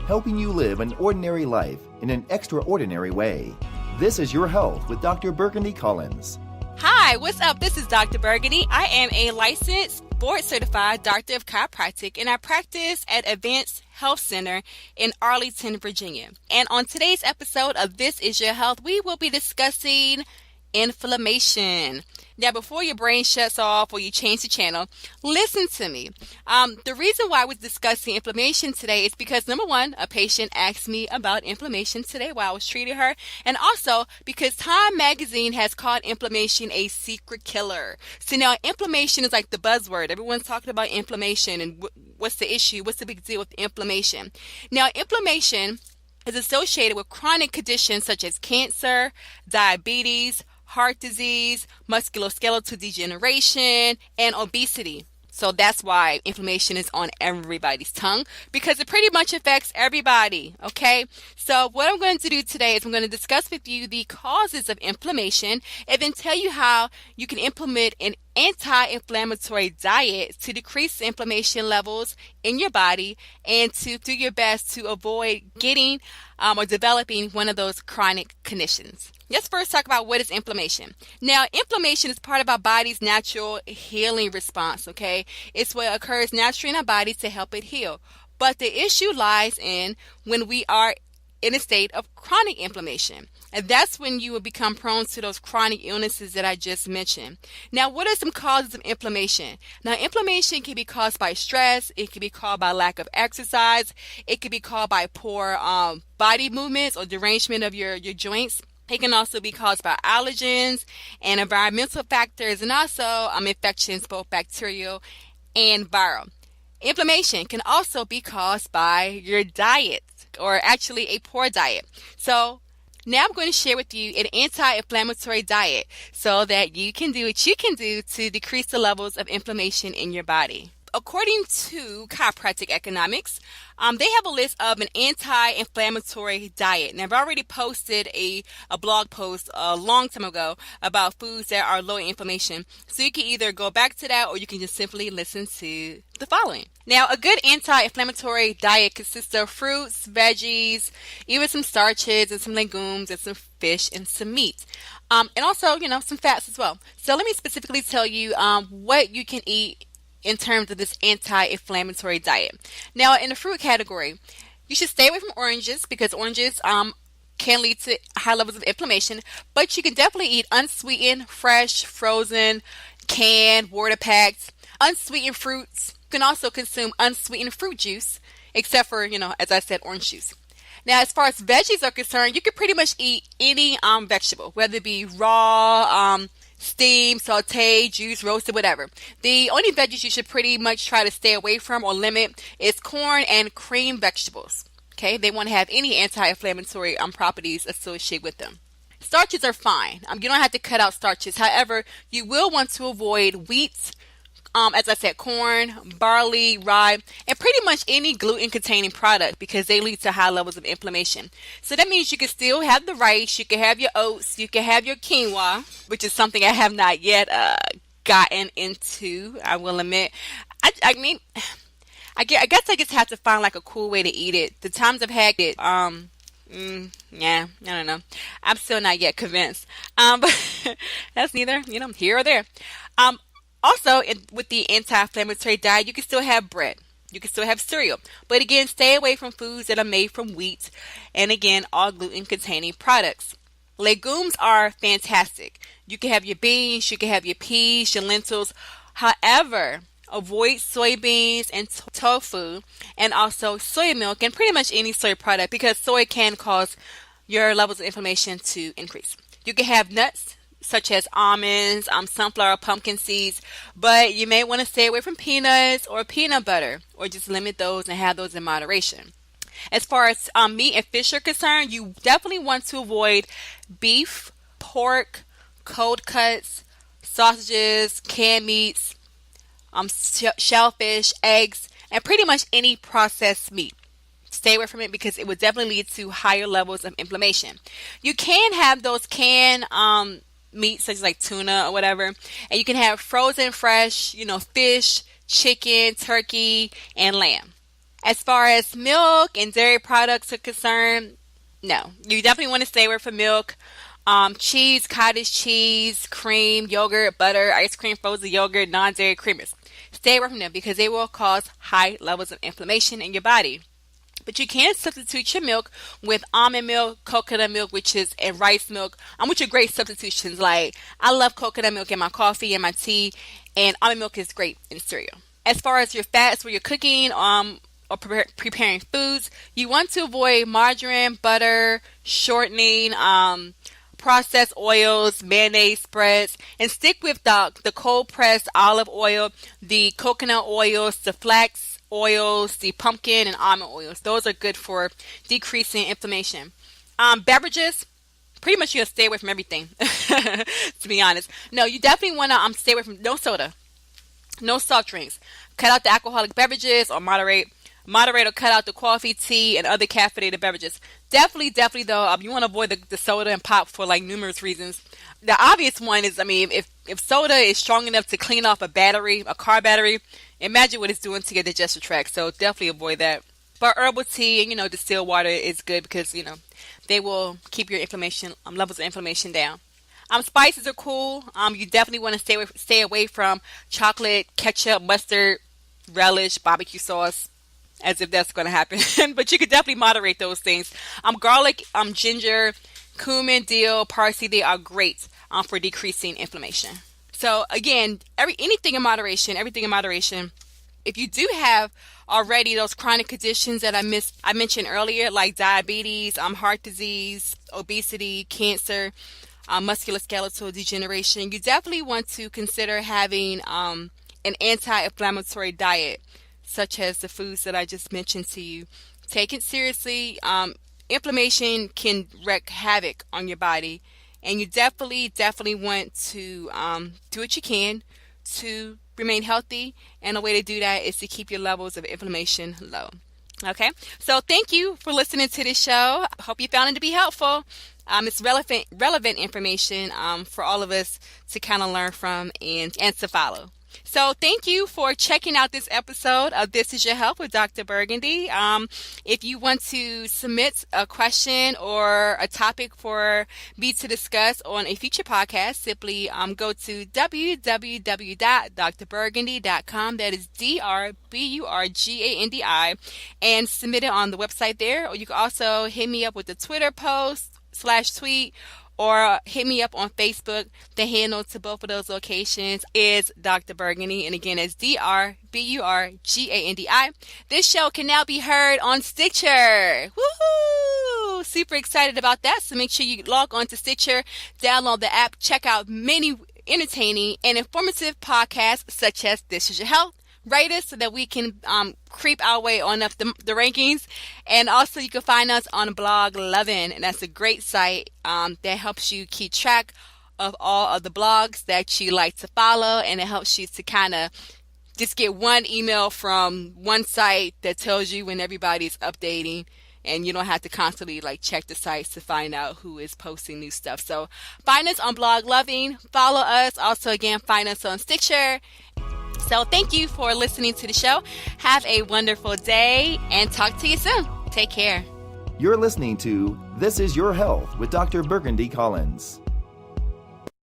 helping you live an ordinary life in an extraordinary way. This is Your Health with Dr. Burgundy Collins. Hi, what's up? This is Dr. Burgundy. I am a licensed, board-certified doctor of chiropractic, and I practice at Advanced Health Center in Arlington, Virginia. And on today's episode of This is Your Health, we will be discussing inflammation. Now, before your brain shuts off or you change the channel, listen to me. The reason why we're discussing inflammation today is because, number one, a patient asked me about inflammation today while I was treating her, and also because Time Magazine has called inflammation a secret killer. So now inflammation is like the buzzword. Everyone's talking about inflammation and what's the issue, what's the big deal with inflammation. Now, inflammation is associated with chronic conditions such as cancer, diabetes, heart disease, musculoskeletal degeneration, and obesity. So that's why inflammation is on everybody's tongue, because it pretty much affects everybody, okay? So what I'm going to do today is I'm going to discuss with you the causes of inflammation and then tell you how you can implement an anti-inflammatory diet to decrease the inflammation levels in your body and to do your best to avoid getting or developing one of those chronic conditions. Let's first talk about what is inflammation. Now, inflammation is part of our body's natural healing response, okay? It's what occurs naturally in our body to help it heal. But the issue lies in when we are in a state of chronic inflammation. And that's when you will become prone to those chronic illnesses that I just mentioned. Now, what are some causes of inflammation? Now, inflammation can be caused by stress. It can be caused by lack of exercise. It can be caused by poor body movements or derangement of your joints. It can also be caused by allergens and environmental factors, and also infections, both bacterial and viral. Inflammation can also be caused by your diet, or actually a poor diet. So now I'm going to share with you an anti-inflammatory diet so that you can do what you can do to decrease the levels of inflammation in your body. According to Chiropractic Economics, they have a list of an anti-inflammatory diet. And I've already posted a blog post a long time ago about foods that are low in inflammation. So you can either go back to that or you can just simply listen to the following. Now, a good anti-inflammatory diet consists of fruits, veggies, even some starches and some legumes and some fish and some meat. And also, some fats as well. So let me specifically tell you what you can eat in terms of this anti-inflammatory diet. Now, in the fruit category, you should stay away from oranges because oranges can lead to high levels of inflammation, but you can definitely eat unsweetened, fresh, frozen, canned, water packed, unsweetened fruits. You can also consume unsweetened fruit juice, except for, as I said, orange juice. Now, as far as veggies are concerned, you can pretty much eat any vegetable, whether it be raw, steamed, sauteed, juice, roasted, whatever. The only veggies you should pretty much try to stay away from or limit is corn and cream vegetables. Okay, they won't have any anti-inflammatory properties associated with them. Starches are fine. You don't have to cut out starches. However, you will want to avoid wheat, as I said, corn, barley, rye, and pretty much any gluten-containing product because they lead to high levels of inflammation. So that means you can still have the rice, you can have your oats, you can have your quinoa, which is something I have not yet gotten into, I will admit. I guess I just have to find like a cool way to eat it. The times I've had it, I don't know. I'm still not yet convinced. But that's neither, here or there. Also, with the anti-inflammatory diet, you can still have bread. You can still have cereal. But again, stay away from foods that are made from wheat. And again, all gluten-containing products. Legumes are fantastic. You can have your beans, you can have your peas, your lentils. However, avoid soybeans and tofu and also soy milk and pretty much any soy product because soy can cause your levels of inflammation to increase. You can have nuts, such as almonds, sunflower, pumpkin seeds, but you may want to stay away from peanuts or peanut butter or just limit those and have those in moderation. As far as meat and fish are concerned, you definitely want to avoid beef, pork, cold cuts, sausages, canned meats, shellfish, eggs, and pretty much any processed meat. Stay away from it because it would definitely lead to higher levels of inflammation. You can have those canned meats such as like tuna or whatever, and you can have frozen, fresh, fish, chicken, turkey, and lamb. As far as milk and dairy products are concerned, no. You definitely want to stay away from milk. Cheese, cottage cheese, cream, yogurt, butter, ice cream, frozen yogurt, non-dairy creamers. Stay away from them because they will cause high levels of inflammation in your body. But you can substitute your milk with almond milk, coconut milk, and rice milk, which are great substitutions. Like, I love coconut milk in my coffee and my tea, and almond milk is great in cereal. As far as your fats when you're cooking, or preparing foods, you want to avoid margarine, butter, shortening, processed oils, mayonnaise spreads, and stick with the cold pressed olive oil, the coconut oils, the flax oils, the pumpkin and almond oils. Those are good for decreasing inflammation. Beverages, pretty much you'll stay away from everything, to be honest. No, you definitely want to stay away from no soda, no soft drinks. Cut out the alcoholic beverages or moderate or cut out the coffee, tea, and other caffeinated beverages. Definitely though, you want to avoid the soda and pop for like numerous reasons. The obvious one is, if soda is strong enough to clean off a car battery, imagine what it's doing to your digestive tract. So definitely avoid that. But herbal tea and, distilled water is good because, they will keep your levels of inflammation down. Spices are cool. You definitely want to stay away from chocolate, ketchup, mustard, relish, barbecue sauce, as if that's going to happen. But you could definitely moderate those things. Garlic, ginger, cumin, dill, parsley, they are great for decreasing inflammation. So again, everything in moderation. If you do have already those chronic conditions that I mentioned earlier, like diabetes, heart disease, obesity, cancer, musculoskeletal degeneration, you definitely want to consider having an anti-inflammatory diet, such as the foods that I just mentioned to you. Take it seriously. Inflammation can wreak havoc on your body, and you definitely want to do what you can to remain healthy, and a way to do that is to keep your levels of inflammation low. Okay, so thank you for listening to this show. I hope you found it to be helpful. It's relevant information for all of us to kind of learn from and to follow. So thank you for checking out this episode of This Is Your Health with Dr. Burgundy. If you want to submit a question or a topic for me to discuss on a future podcast, simply go to www.drburgundy.com. That is DRBURGANDI, and submit it on the website there. Or you can also hit me up with a Twitter post /tweet, or hit me up on Facebook. The handle to both of those locations is Dr. Burgundy, and again, it's DRBURGANDI. This show can now be heard on Stitcher. Woohoo! Super excited about that. So make sure you log on to Stitcher, download the app, check out many entertaining and informative podcasts such as This Is Your Health. Rate us so that we can creep our way on up the rankings. And also you can find us on Blog Lovin', and that's a great site that helps you keep track of all of the blogs that you like to follow, and it helps you to kind of just get one email from one site that tells you when everybody's updating, and you don't have to constantly check the sites to find out who is posting new stuff. So find us on Blog Loving, follow us. Also, again, find us on Stitcher. So thank you for listening to the show. Have a wonderful day, and talk to you soon. Take care. You're listening to This Is Your Health with Dr. Burgundy Collins.